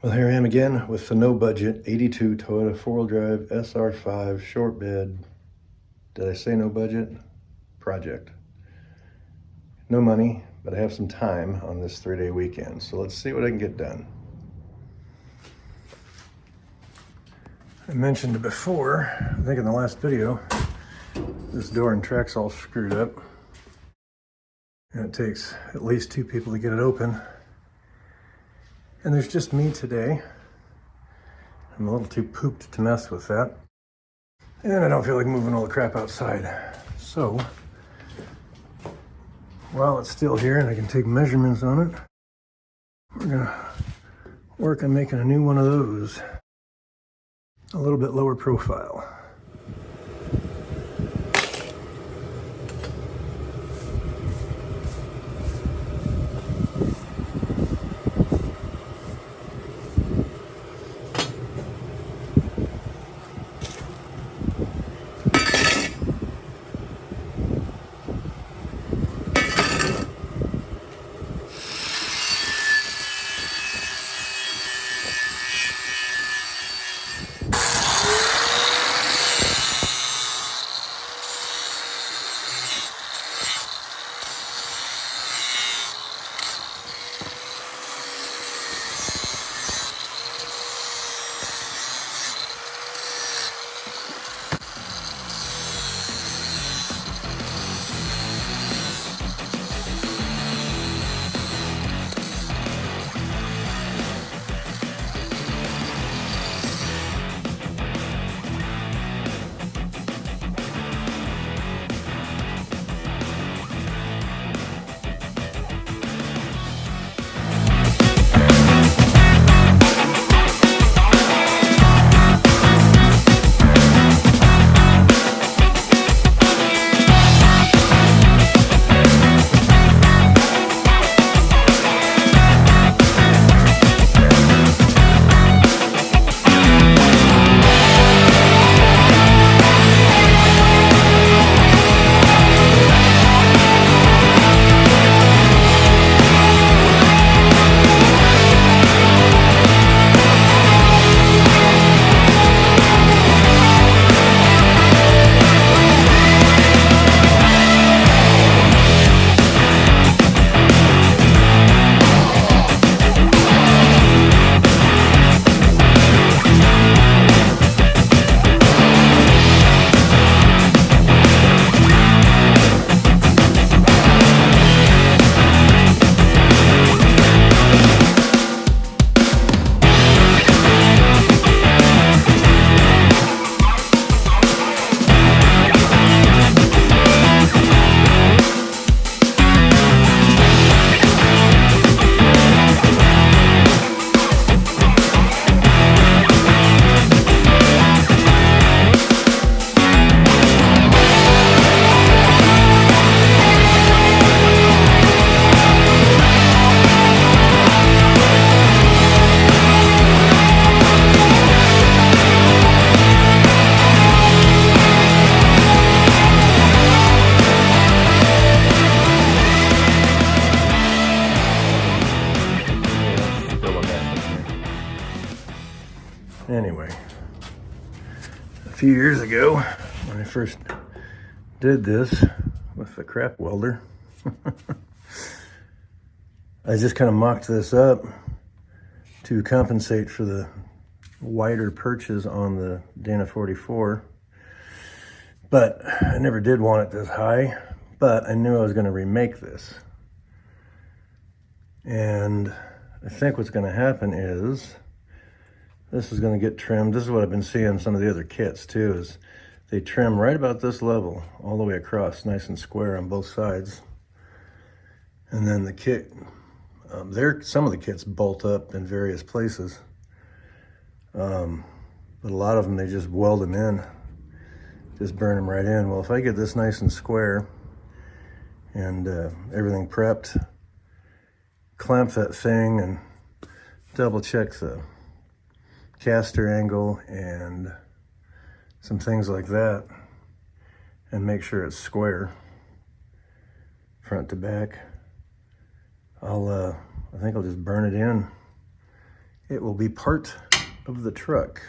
Well, here I am again with the no budget 82 Toyota 4-wheel drive SR5 short bed. Did I say no budget? Project. No money, but I have some time on this 3-day weekend. So let's see what I can get done. I mentioned it before, I think in the last video, this door and track's all screwed up. And it takes at least 2 people to get it open. And there's just me today. I'm a little too pooped to mess with that. And I don't feel like moving all the crap outside. So, while it's still here and I can take measurements on it, we're gonna work on making a new one of those. A little bit lower profile. Anyway, a few years ago, when I first did this with the crap welder, I just kind of mocked this up to compensate for the wider perches on the Dana 44. But I never did want it this high, but I knew I was going to remake this. And I think what's going to happen is this is going to get trimmed. This is what I've been seeing some of the other kits too, is they trim right about this level all the way across, nice and square on both sides. And then the kit, some of the kits bolt up in various places. But a lot of them, they just weld them in, just burn them right in. Well, if I get this nice and square and everything prepped, clamp that thing and double check the caster angle and some things like that, and make sure it's square front to back, I think I'll just burn it in it will be part of the truck.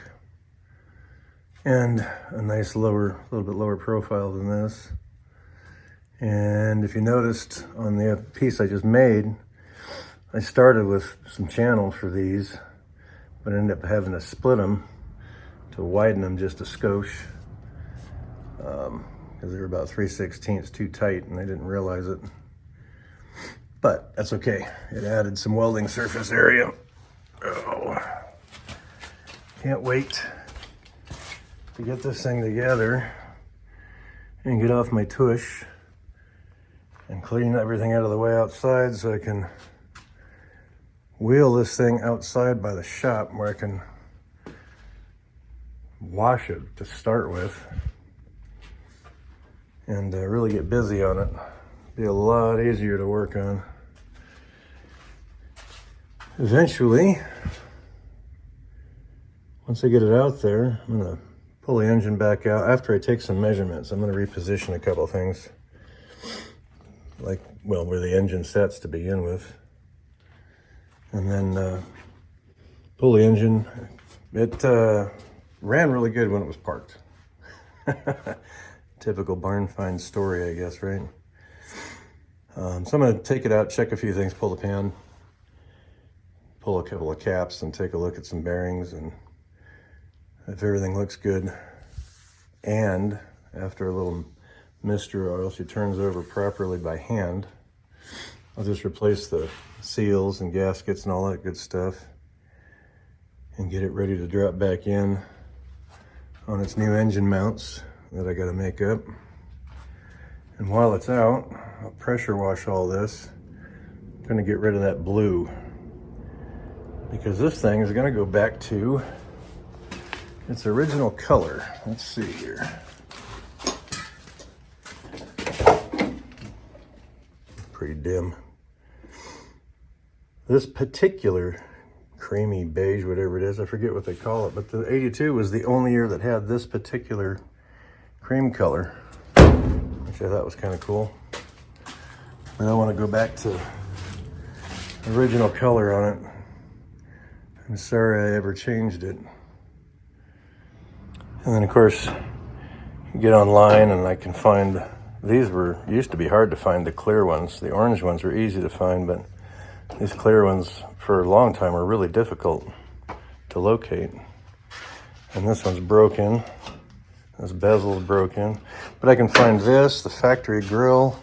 And a nice little bit lower profile than this. And if you noticed on the piece I just made, I started with some channel for these, but I ended up having to split them to widen them just a skosh, because they were about 3/16 too tight and I didn't realize it. But that's okay. It added some welding surface area. Oh, can't wait to get this thing together and get off my tush and clean everything out of the way outside so I can wheel this thing outside by the shop where I can wash it to start with and really get busy on it. Be a lot easier to work on. Eventually, once I get it out there, I'm gonna pull the engine back out. After I take some measurements, I'm gonna reposition a couple things, like, well, where the engine sets to begin with. And then pull the engine. It ran really good when it was parked. Typical barn find story, I guess, right? So I'm gonna take it out, check a few things, pull the pan, pull a couple of caps and take a look at some bearings, and if everything looks good, and after a little mister or else it turns over properly by hand, I'll just replace the seals and gaskets and all that good stuff and get it ready to drop back in on its new engine mounts that I got to make up. And while it's out, I'll pressure wash all this. I'm going to get rid of that blue because this thing is going to go back to its original color. Let's see here. Pretty dim. This particular creamy beige, whatever it is, I forget what they call it, but the 82 was the only year that had this particular cream color, which I thought was kind of cool. And I want to go back to original color on it. I'm sorry I ever changed it. And then of course, you get online and I can find, these used to be hard to find, the clear ones. The orange ones were easy to find, but these clear ones for a long time were really difficult to locate. And this one's broken. This bezel's broken. But I can find this, the factory grill,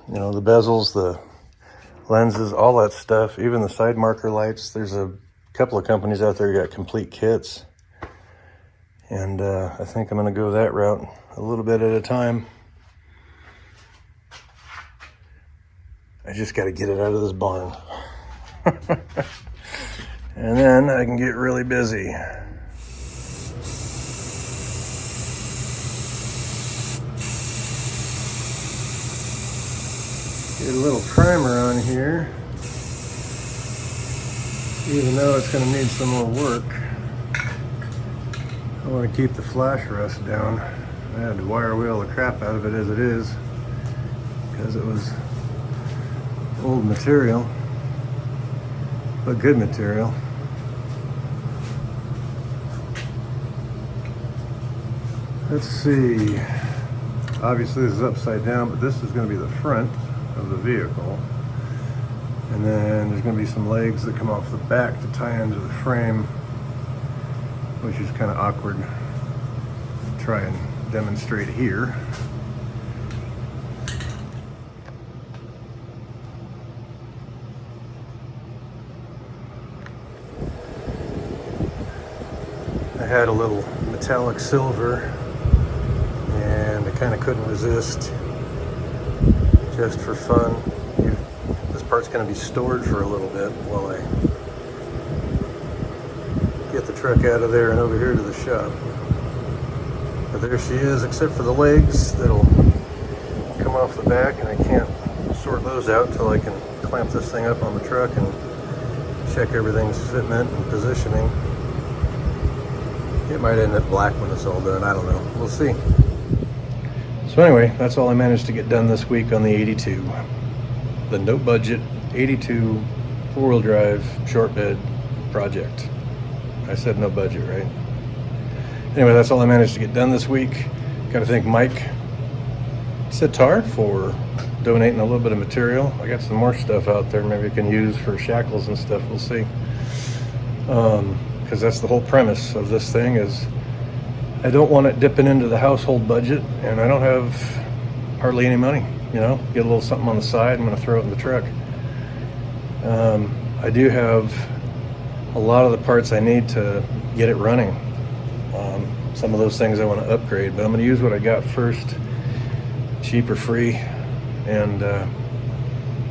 you know, the bezels, the lenses, all that stuff, even the side marker lights. There's a couple of companies out there that got complete kits. And I think I'm gonna go that route a little bit at a time. I just gotta get it out of this barn. And then I can get really busy. Get a little primer on here, even though it's gonna need some more work. I want to keep the flash rust down. I had to wire wheel the crap out of it as it is because it was old material, but good material. Let's see. Obviously this is upside down, but this is going to be the front of the vehicle. And then there's going to be some legs that come off the back to tie into the frame, which is kind of awkward to try and demonstrate here. I had a little metallic silver and I kind of couldn't resist, just for fun. This part's going to be stored for a little bit while I get the truck out of there and over here to the shop. But there she is, except for the legs that'll come off the back, and I can't sort those out until I can clamp this thing up on the truck and check everything's fitment and positioning. It might end up black when it's all done, I don't know, we'll see. So anyway, that's all I managed to get done this week on the 82. The no budget 82 4-wheel drive, short bed project. I said no budget, right? Anyway, that's all I managed to get done this week. Got to thank Mike Sitar for donating a little bit of material. I got some more stuff out there maybe I can use for shackles and stuff. We'll see. Because that's the whole premise of this thing is I don't want it dipping into the household budget, and I don't have hardly any money. You know, get a little something on the side. I'm going to throw it in the truck. I do have a lot of the parts I need to get it running. Some of those things I want to upgrade, but I'm going to use what I got first, cheap or free, and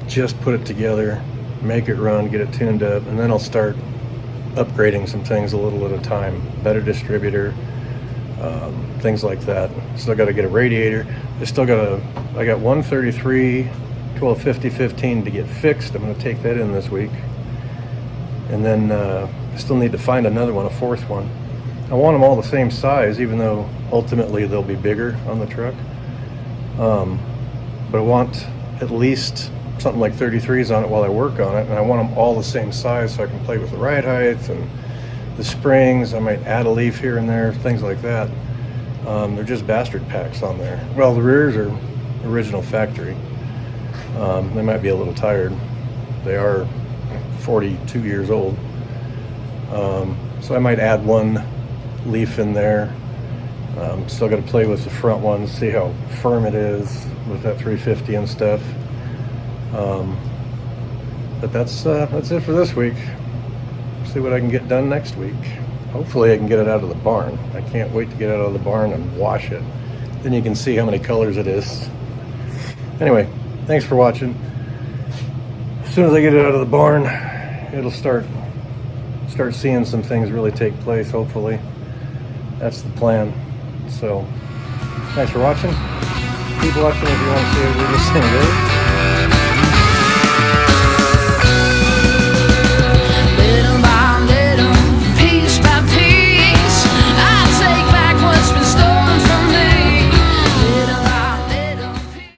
just put it together, make it run, get it tuned up, and then I'll start upgrading some things a little at a time. Better distributor, things like that. Still got to get a radiator. I got 133 1250 15 to get fixed. I'm going to take that in this week, and then I still need to find another one, a fourth one. I want them all the same size, even though ultimately they'll be bigger on the truck. But I want at least something like 33s on it while I work on it, and I want them all the same size so I can play with the ride height and the springs. I might add a leaf here and there, things like that. They're just bastard packs on there. Well, the rears are original factory. They might be a little tired. They are 42 years old. So I might add one leaf in there. Still got to play with the front ones, see how firm it is with that 350 and stuff. But that's it for this week. See what I can get done next week. Hopefully I can get it out of the barn. I can't wait to get it out of the barn and wash it. Then you can see how many colors it is. Anyway, thanks for watching. As soon as I get it out of the barn, it'll start seeing some things really take place, hopefully. That's the plan. So, thanks for watching. Keep watching if you want to see what this thing is.